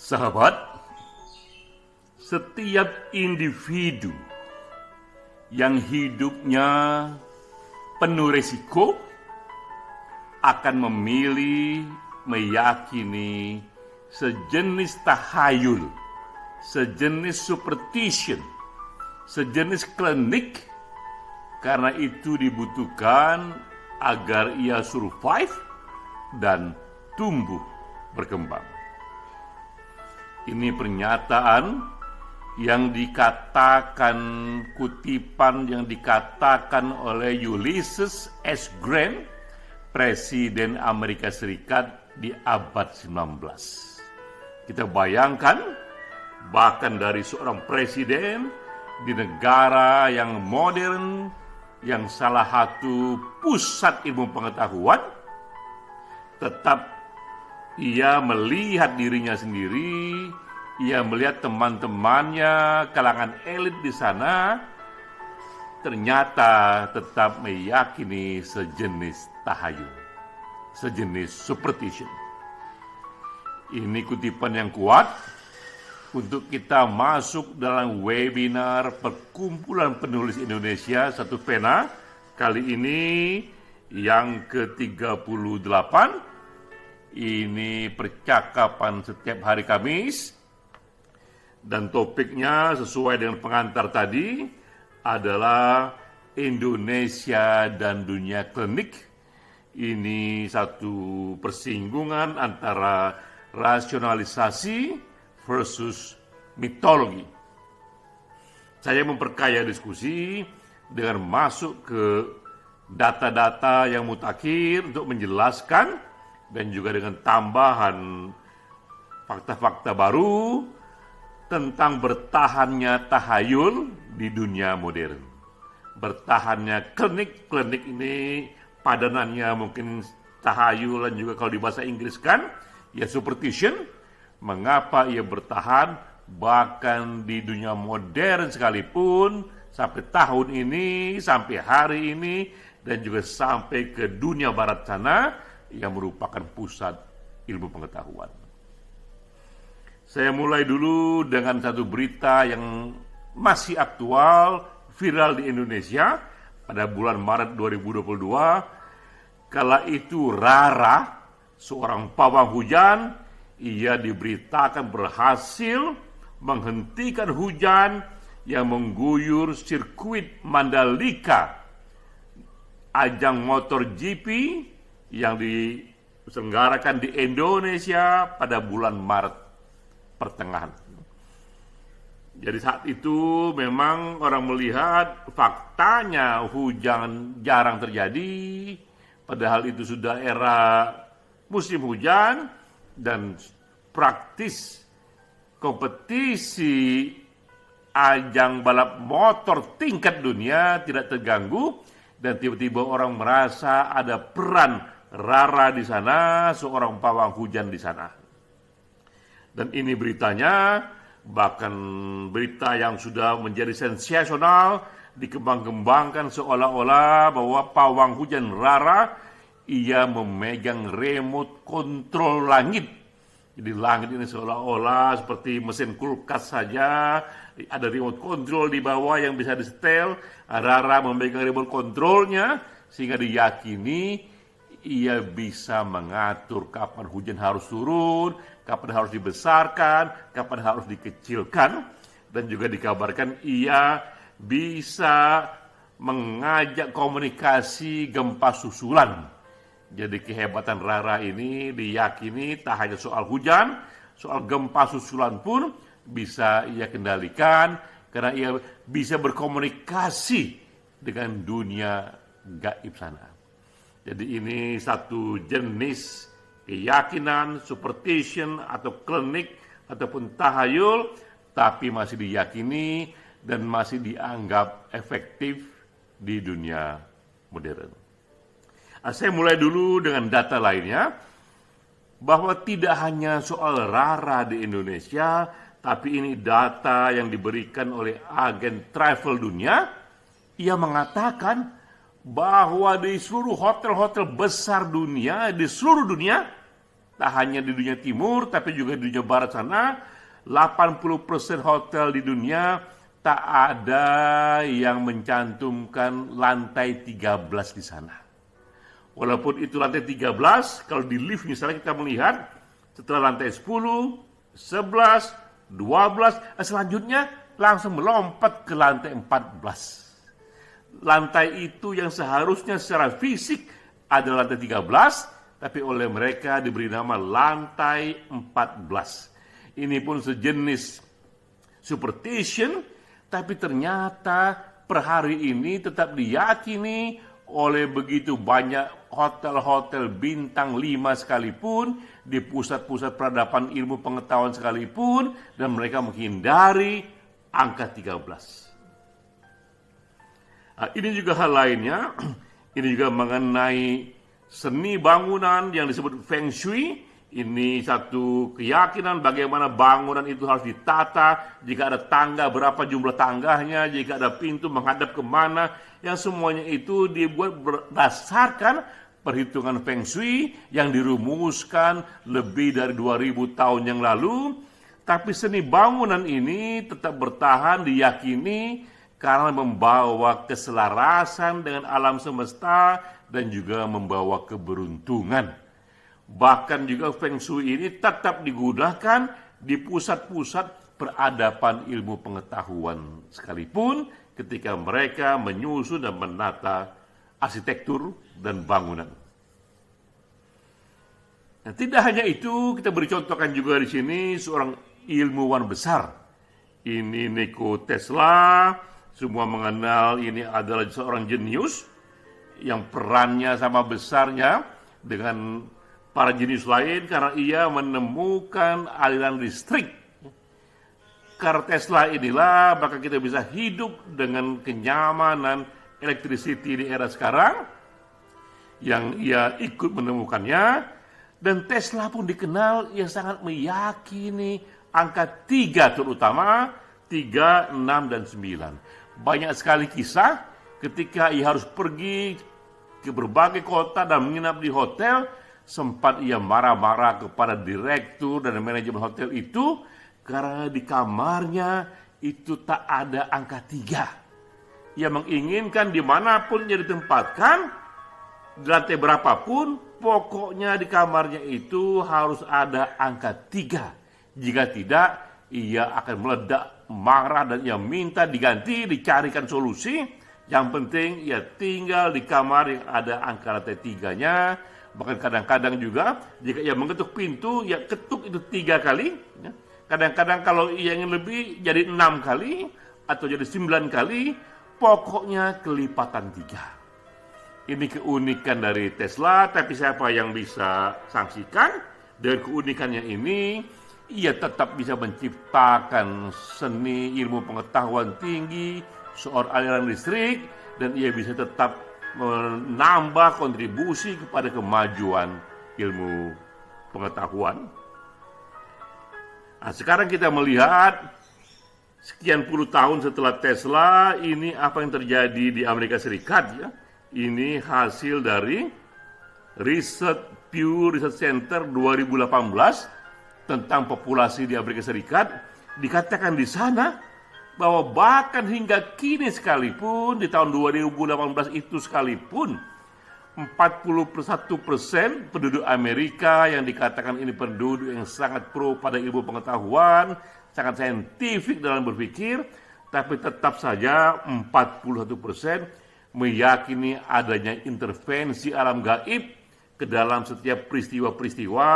Sahabat, setiap individu yang hidupnya penuh resiko akan memilih meyakini sejenis tahayul, sejenis superstition, sejenis klinik, karena itu dibutuhkan agar ia survive dan tumbuh berkembang. Ini pernyataan yang dikatakan, kutipan yang dikatakan oleh Ulysses S. Grant, Presiden Amerika Serikat di abad 19. Kita bayangkan, bahkan dari seorang presiden di negara yang modern, yang salah satu pusat ilmu pengetahuan, tetap ia melihat dirinya sendiri, ia melihat teman-temannya, kalangan elit di sana, ternyata tetap meyakini sejenis tahayul, sejenis superstition. Ini kutipan yang kuat untuk kita masuk dalam webinar Perkumpulan Penulis Indonesia Satu Pena, kali ini yang ke-38. Ini percakapan setiap hari Kamis, dan topiknya sesuai dengan pengantar tadi adalah Indonesia dan dunia klinik. Ini satu persinggungan antara rasionalisasi versus mitologi. Saya memperkaya diskusi dengan masuk ke data-data yang mutakhir untuk menjelaskan, dan juga dengan tambahan fakta-fakta baru tentang bertahannya tahayul di dunia modern. Bertahannya klinik ini padanannya mungkin tahayul, dan juga kalau di bahasa Inggris kan ya superstition. Mengapa ia bertahan bahkan di dunia modern sekalipun, sampai tahun ini, sampai hari ini, dan juga sampai ke dunia barat sana yang merupakan pusat ilmu pengetahuan. Saya mulai dulu dengan satu berita yang masih aktual, viral di Indonesia pada bulan Maret 2022. Kala itu Rara, seorang pawang hujan, ia diberitakan berhasil menghentikan hujan yang mengguyur sirkuit Mandalika, ajang motor GP yang diselenggarakan di Indonesia pada bulan Maret pertengahan. Jadi saat itu memang orang melihat faktanya hujan jarang terjadi, padahal itu sudah era musim hujan, dan praktis kompetisi ajang balap motor tingkat dunia tidak terganggu, dan tiba-tiba orang merasa ada peran Rara di sana, seorang pawang hujan di sana. Dan ini beritanya, bahkan berita yang sudah menjadi sensasional, dikembang-kembangkan seolah-olah bahwa pawang hujan Rara, ia memegang remote kontrol langit. Jadi langit ini seolah-olah seperti mesin kulkas saja, ada remote control di bawah yang bisa disetel. Rara memegang remote kontrolnya, sehingga diyakini ia bisa mengatur kapan hujan harus turun, kapan harus dibesarkan, kapan harus dikecilkan, dan juga dikabarkan ia bisa mengajak komunikasi gempa susulan. Jadi kehebatan Rara ini diyakini tak hanya soal hujan, soal gempa susulan pun bisa ia kendalikan, karena ia bisa berkomunikasi dengan dunia gaib sana. Jadi ini satu jenis keyakinan, superstition atau klinik ataupun tahayul, tapi masih diyakini dan masih dianggap efektif di dunia modern. Saya mulai dulu dengan data lainnya, bahwa tidak hanya soal Rara di Indonesia, tapi ini data yang diberikan oleh agen travel dunia. Ia mengatakan bahwa di seluruh hotel-hotel besar dunia, di seluruh dunia, Tak hanya di dunia timur, tapi juga di dunia barat sana, 80% hotel di dunia tak ada yang mencantumkan lantai 13 di sana. Walaupun itu lantai 13, kalau di lift misalnya kita melihat, setelah lantai 10, 11, 12, selanjutnya langsung melompat ke lantai 14. Lantai itu yang seharusnya secara fisik adalah lantai 13, tapi oleh mereka diberi nama lantai 14. Ini pun sejenis superstition, tapi ternyata per hari ini tetap diyakini oleh begitu banyak hotel-hotel bintang 5 sekalipun, di pusat-pusat peradaban ilmu pengetahuan sekalipun, dan mereka menghindari angka 13. Nah, ini juga hal lainnya, ini juga mengenai seni bangunan yang disebut Feng Shui. Ini satu keyakinan bagaimana bangunan itu harus ditata, jika ada tangga berapa jumlah tangganya, jika ada pintu menghadap kemana, yang semuanya itu dibuat berdasarkan perhitungan Feng Shui yang dirumuskan lebih dari 2000 tahun yang lalu. Tapi seni bangunan ini tetap bertahan diyakini karena membawa keselarasan dengan alam semesta dan juga membawa keberuntungan. Bahkan juga Feng Shui ini tetap digunakan di pusat-pusat peradaban ilmu pengetahuan sekalipun ketika mereka menyusun dan menata arsitektur dan bangunan. Nah, tidak hanya itu, kita beri contohkan juga di sini seorang ilmuwan besar. Ini Nikola Tesla, semua mengenal ini adalah seorang jenius yang perannya sama besarnya dengan para jenius lain karena ia menemukan aliran listrik. Karena Tesla inilah maka kita bisa hidup dengan kenyamanan electricity di era sekarang yang ia ikut menemukannya. Dan Tesla pun dikenal ia sangat meyakini angka 3 terutama 3, 6, dan 9. Banyak sekali kisah ketika ia harus pergi ke berbagai kota dan menginap di hotel, sempat ia marah-marah kepada direktur dan manajemen hotel itu karena di kamarnya itu tak ada angka 3. Ia menginginkan dimanapun ia ditempatkan, di lantai berapapun, pokoknya di kamarnya itu harus ada angka 3. Jika tidak, ia akan meledak, marah, dan ia minta diganti, dicarikan solusi. Yang penting ia tinggal di kamar yang ada angka lantai 3-nya. Bahkan kadang-kadang juga jika ia mengetuk pintu, ia ketuk itu 3 kali. Kadang-kadang kalau ia ingin lebih jadi 6 kali atau jadi 9 kali, pokoknya kelipatan 3. Ini keunikan dari Tesla, tapi siapa yang bisa saksikan? Dengan keunikannya ini, ia tetap bisa menciptakan seni ilmu pengetahuan tinggi, seorang aliran listrik, dan ia bisa tetap menambah kontribusi kepada kemajuan ilmu pengetahuan. Nah, sekarang kita melihat sekian puluh tahun setelah Tesla, ini apa yang terjadi di Amerika Serikat ya. Ini hasil dari Pew Research Center 2018 tentang populasi di Amerika Serikat. Dikatakan di sana bahwa bahkan hingga kini sekalipun, di tahun 2018 itu sekalipun, 41% penduduk Amerika yang dikatakan ini penduduk yang sangat pro pada ilmu pengetahuan, sangat saintifik dalam berpikir, tapi tetap saja 41% meyakini adanya intervensi alam gaib ke dalam setiap peristiwa-peristiwa.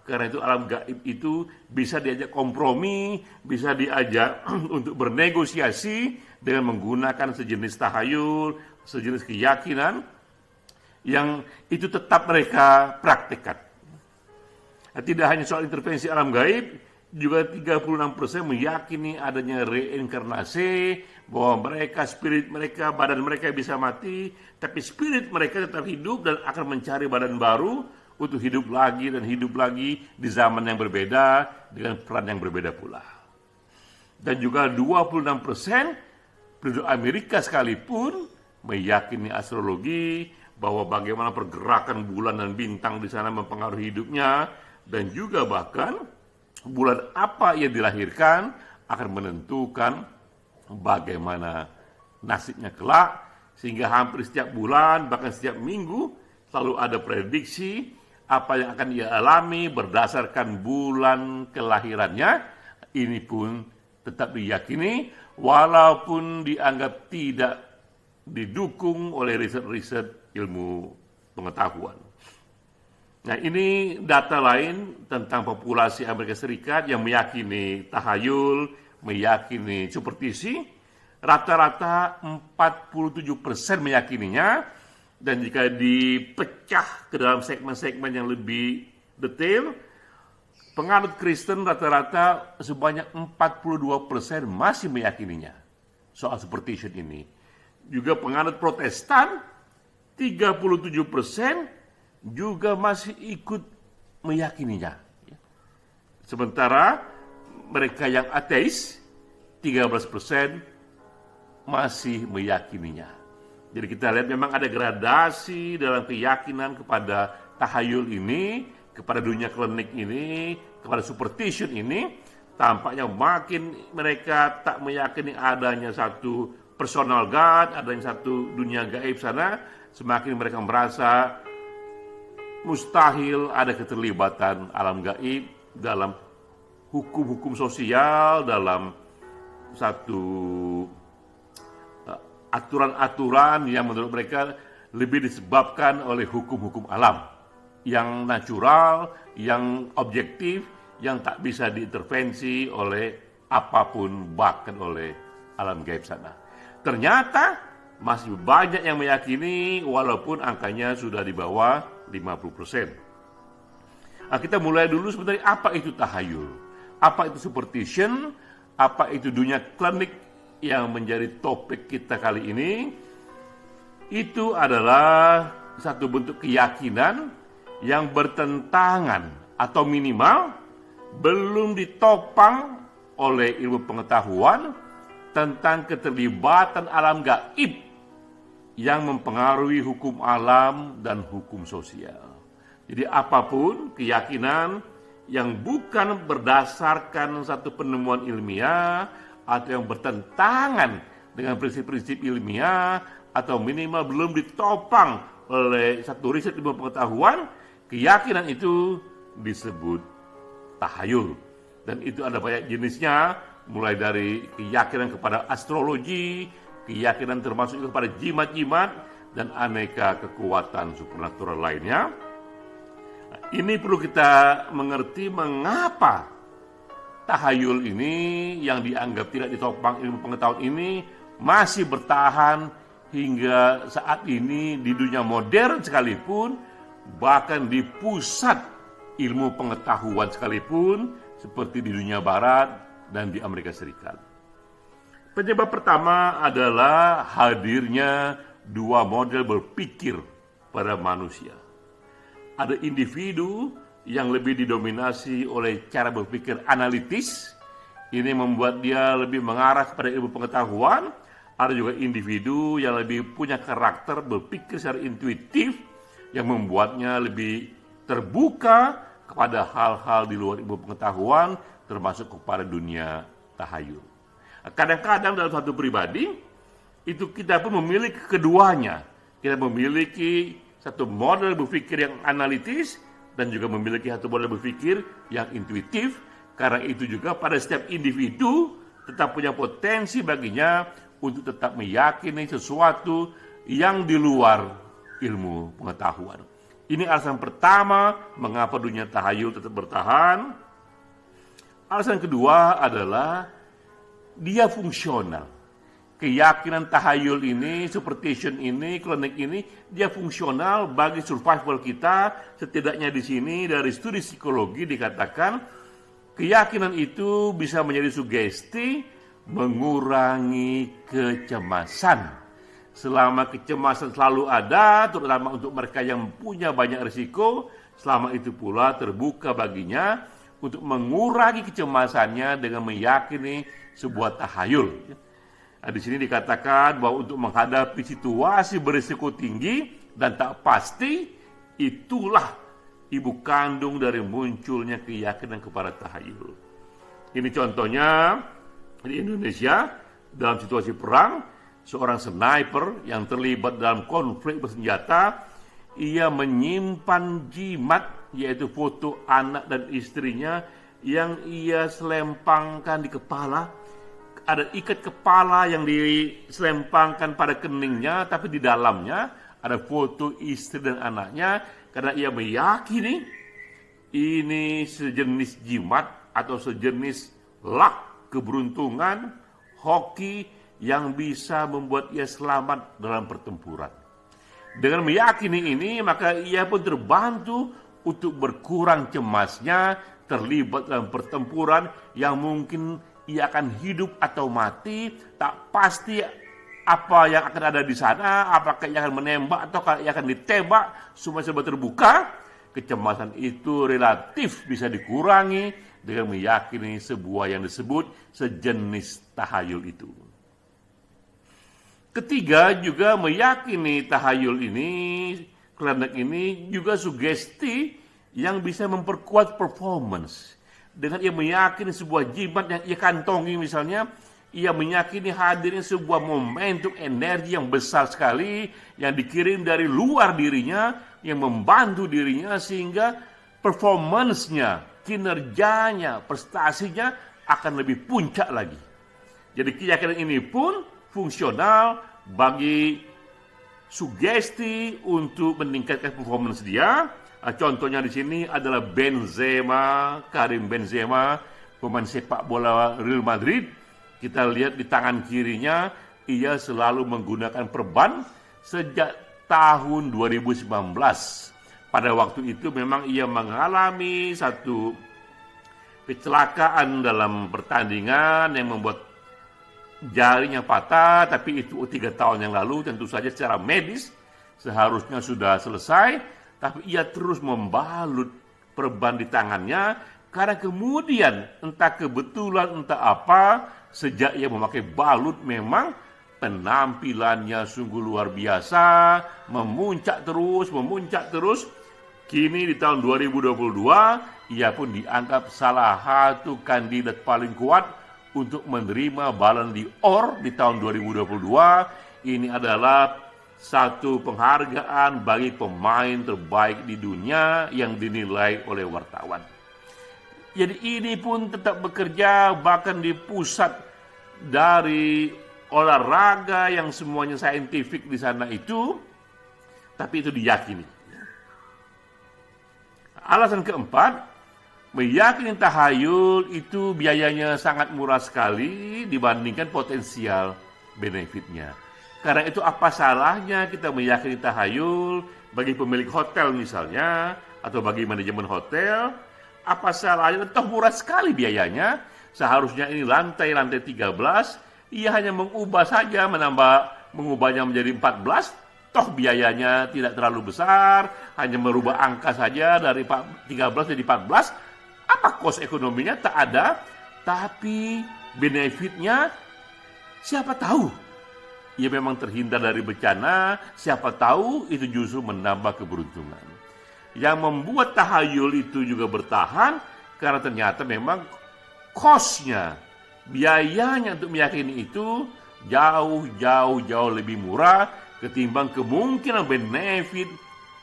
Karena itu alam gaib itu bisa diajak kompromi, bisa diajak untuk bernegosiasi dengan menggunakan sejenis tahayul, sejenis keyakinan yang itu tetap mereka praktekkan. Nah, tidak hanya soal intervensi alam gaib, juga 36% meyakini adanya reinkarnasi, bahwa mereka, spirit mereka, badan mereka bisa mati, tapi spirit mereka tetap hidup dan akan mencari badan baru untuk hidup lagi dan hidup lagi di zaman yang berbeda dengan peran yang berbeda pula. Dan juga 26% penduduk Amerika sekalipun meyakini astrologi, bahwa bagaimana pergerakan bulan dan bintang di sana mempengaruhi hidupnya, dan juga bahkan bulan apa ia dilahirkan akan menentukan bagaimana nasibnya kelak, sehingga hampir setiap bulan bahkan setiap minggu selalu ada prediksi apa yang akan ia alami berdasarkan bulan kelahirannya. Ini pun tetap diyakini walaupun dianggap tidak didukung oleh riset-riset ilmu pengetahuan. Nah, ini data lain tentang populasi Amerika Serikat yang meyakini tahayul, meyakini superstisi. Rata-rata 47% meyakininya, dan jika dipecah ke dalam segmen-segmen yang lebih detail, penganut Kristen rata-rata sebanyak 42% masih meyakininya soal superstition ini. Juga penganut Protestan 37% juga masih ikut meyakininya. Sementara mereka yang ateis 13% masih meyakininya. Jadi kita lihat memang ada gradasi dalam keyakinan kepada tahayul ini, kepada dunia klinik ini, kepada superstition ini. Tampaknya makin mereka tak meyakini adanya satu personal God, adanya satu dunia gaib sana, semakin mereka merasa mustahil ada keterlibatan alam gaib dalam hukum-hukum sosial, dalam satu aturan-aturan yang menurut mereka lebih disebabkan oleh hukum-hukum alam yang natural, yang objektif, yang tak bisa diintervensi oleh apapun, bahkan oleh alam gaib sana. Ternyata masih banyak yang meyakini walaupun angkanya sudah di bawah 50%. Nah, kita mulai dulu sebenarnya apa itu tahayul, apa itu superstition, apa itu dunia klinik yang menjadi topik kita kali ini. Itu adalah satu bentuk keyakinan yang bertentangan atau minimal belum ditopang oleh ilmu pengetahuan tentang keterlibatan alam gaib yang mempengaruhi hukum alam dan hukum sosial. Jadi apapun keyakinan yang bukan berdasarkan satu penemuan ilmiah atau yang bertentangan dengan prinsip-prinsip ilmiah atau minimal belum ditopang oleh satu riset ilmu pengetahuan, keyakinan itu disebut tahayul. Dan itu ada banyak jenisnya, mulai dari keyakinan kepada astrologi, keyakinan termasuk kepada jimat-jimat, dan aneka kekuatan supernatural lainnya. Nah, ini perlu kita mengerti mengapa tahayul ini yang dianggap tidak ditopang ilmu pengetahuan ini masih bertahan hingga saat ini di dunia modern sekalipun, bahkan di pusat ilmu pengetahuan sekalipun seperti di dunia barat dan di Amerika Serikat. Penyebab pertama adalah hadirnya dua model berpikir pada manusia. Ada individu yang lebih didominasi oleh cara berpikir analitis, ini membuat dia lebih mengarah kepada ilmu pengetahuan. Ada juga individu yang lebih punya karakter berpikir secara intuitif, yang membuatnya lebih terbuka kepada hal-hal di luar ilmu pengetahuan, termasuk kepada dunia tahayul. Kadang-kadang dalam satu pribadi, itu kita pun memiliki keduanya. Kita memiliki satu model berpikir yang analitis, dan juga memiliki satu model berpikir yang intuitif. Karena itu juga pada setiap individu tetap punya potensi baginya untuk tetap meyakini sesuatu yang di luar ilmu pengetahuan. Ini alasan pertama mengapa dunia tahayul tetap bertahan. Alasan kedua adalah dia fungsional. Keyakinan tahayul ini, superstition ini, klinik ini, dia fungsional bagi survival kita. Setidaknya di sini dari studi psikologi dikatakan keyakinan itu bisa menjadi sugesti mengurangi kecemasan. Selama kecemasan selalu ada, terutama untuk mereka yang punya banyak risiko, selama itu pula terbuka baginya untuk mengurangi kecemasannya dengan meyakini sebuah tahayul. Nah, di sini dikatakan bahwa untuk menghadapi situasi berisiko tinggi dan tak pasti, itulah ibu kandung dari munculnya keyakinan kepada tahayul. Ini contohnya di Indonesia dalam situasi perang, seorang sniper yang terlibat dalam konflik bersenjata, ia menyimpan jimat, yaitu foto anak dan istrinya yang ia selempangkan di kepala. Ada ikat kepala yang diselempangkan pada keningnya, tapi di dalamnya ada foto istri dan anaknya, karena ia meyakini ini sejenis jimat atau sejenis luck, keberuntungan, hoki yang bisa membuat ia selamat dalam pertempuran. Dengan meyakini ini, maka ia pun terbantu untuk berkurang cemasnya terlibat dalam pertempuran yang mungkin ia akan hidup atau mati, tak pasti apa yang akan ada di sana, apakah ia akan menembak atau ia akan ditembak, semua serba terbuka. Kecemasan itu relatif bisa dikurangi dengan meyakini sebuah yang disebut sejenis tahayul itu. Ketiga, juga meyakini tahayul ini, klinik ini juga sugesti yang bisa memperkuat performance. Dengan ia meyakini sebuah jimat yang ia kantongi misalnya, ia meyakini hadirnya sebuah momentum energi yang besar sekali yang dikirim dari luar dirinya, yang membantu dirinya sehingga performance-nya, kinerjanya, prestasinya akan lebih puncak lagi. Jadi keyakinan ini pun fungsional bagi sugesti untuk meningkatkan performance dia. Contohnya di sini adalah Karim Benzema, pemain sepak bola Real Madrid. Kita lihat di tangan kirinya, ia selalu menggunakan perban sejak tahun 2019. Pada waktu itu memang ia mengalami satu kecelakaan dalam pertandingan yang membuat jarinya patah, tapi itu 3 tahun yang lalu. Tentu saja secara medis seharusnya sudah selesai, tapi ia terus membalut perban di tangannya, karena kemudian entah kebetulan entah apa, sejak ia memakai balut memang penampilannya sungguh luar biasa, memuncak terus. Kini di tahun 2022, ia pun dianggap salah satu kandidat paling kuat untuk menerima Ballon d'Or di tahun 2022. Ini adalah satu penghargaan bagi pemain terbaik di dunia yang dinilai oleh wartawan. Jadi ini pun tetap bekerja bahkan di pusat dari olahraga yang semuanya saintifik di sana itu, tapi itu diyakini. Alasan keempat, meyakini tahayul itu biayanya sangat murah sekali dibandingkan potensial benefitnya. Karena itu apa salahnya kita meyakini tahayul bagi pemilik hotel misalnya, atau bagi manajemen hotel? Apa salahnya? Toh murah sekali biayanya. Seharusnya ini lantai 13, ia hanya mengubahnya menjadi 14, toh biayanya tidak terlalu besar, hanya merubah angka saja dari 13 jadi 14. Apa kos ekonominya? Tak ada, tapi benefitnya siapa tahu ia memang terhindar dari bencana, siapa tahu itu justru menambah keberuntungan. Yang membuat tahayul itu juga bertahan, karena ternyata memang kosnya, biayanya untuk meyakini itu jauh lebih murah ketimbang kemungkinan benefit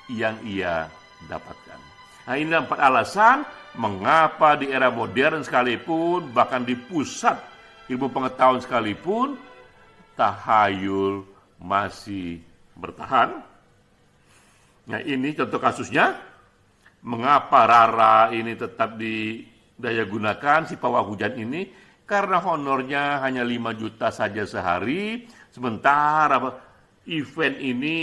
yang ia dapatkan. Nah, ini 4 alasan mengapa di era modern sekalipun, bahkan di pusat ilmu pengetahuan sekalipun, tahayul masih bertahan. Nah, ini contoh kasusnya. Mengapa Rara ini tetap didaya gunakan, si pawang hujan ini? Karena honornya hanya 5 juta saja sehari, sementara event ini,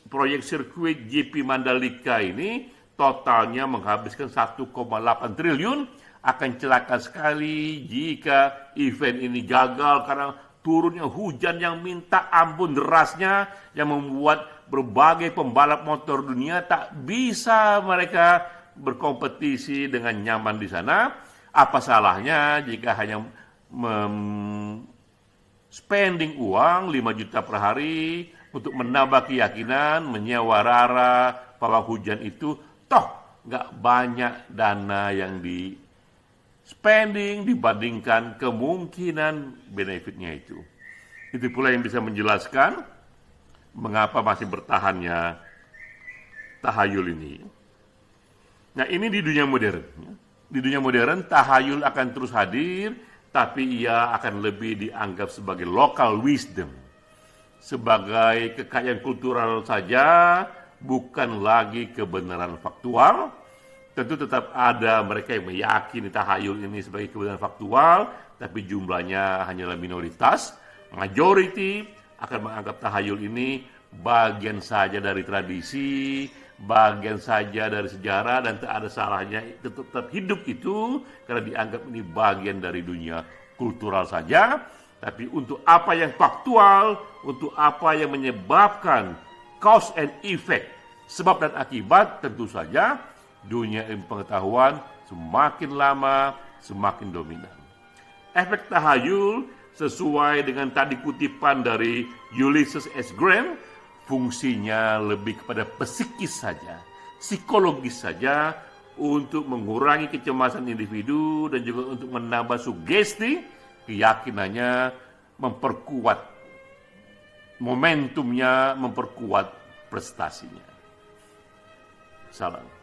proyek sirkuit GP Mandalika ini, totalnya menghabiskan 1,8 triliun. Akan celaka sekali jika event ini gagal karena turunnya hujan yang minta ampun derasnya, yang membuat berbagai pembalap motor dunia tak bisa mereka berkompetisi dengan nyaman di sana. Apa salahnya jika hanya spending uang 5 juta per hari untuk menambah keyakinan, menyewa Rara, pawang hujan itu, toh nggak banyak dana yang di spending dibandingkan kemungkinan benefitnya itu. Itu pula yang bisa menjelaskan mengapa masih bertahannya tahayul ini. Nah, ini di dunia modern. Di dunia modern, tahayul akan terus hadir, tapi ia akan lebih dianggap sebagai local wisdom. Sebagai kekayaan kultural saja, bukan lagi kebenaran faktual. Tentu tetap ada mereka yang meyakini tahayul ini sebagai kebenaran faktual, tapi jumlahnya hanyalah minoritas. Majority akan menganggap tahayul ini bagian saja dari tradisi, bagian saja dari sejarah, dan tak ada salahnya tetap hidup itu karena dianggap ini bagian dari dunia kultural saja. Tapi untuk apa yang faktual, untuk apa yang menyebabkan cause and effect, sebab dan akibat, tentu saja dunia ilmu pengetahuan semakin lama semakin dominan. Efek tahayul sesuai dengan tadi kutipan dari Ulysses S. Grant, fungsinya lebih kepada psikis saja, psikologis saja, untuk mengurangi kecemasan individu dan juga untuk menambah sugesti, keyakinannya, memperkuat momentumnya, memperkuat prestasinya. Salam.